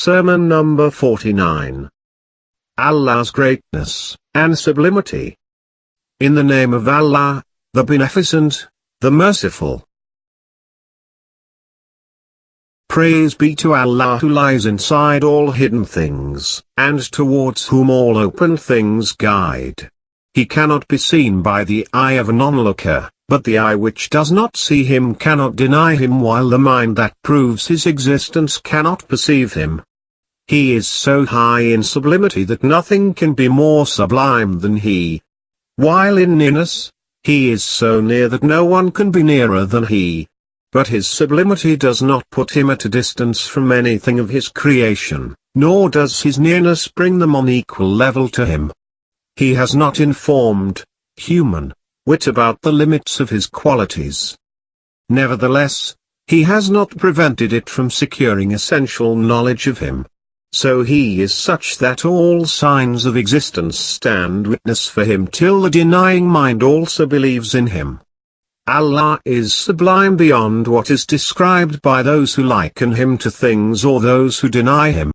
Sermon number 49. Allah's greatness and sublimity. In the name of Allah, the Beneficent, the Merciful. Praise be to Allah who lies inside all hidden things, and towards whom all open things guide. He cannot be seen by the eye of an onlooker, but the eye which does not see him cannot deny him, while the mind that proves his existence cannot perceive him. He is so high in sublimity that nothing can be more sublime than he. While in nearness, he is so near that no one can be nearer than he. But his sublimity does not put him at a distance from anything of his creation, nor does his nearness bring them on equal level to him. He has not informed human wit about the limits of his qualities. Nevertheless, he has not prevented it from securing essential knowledge of him. So he is such that all signs of existence stand witness for him, till the denying mind also believes in him. Allah is sublime beyond what is described by those who liken him to things or those who deny him.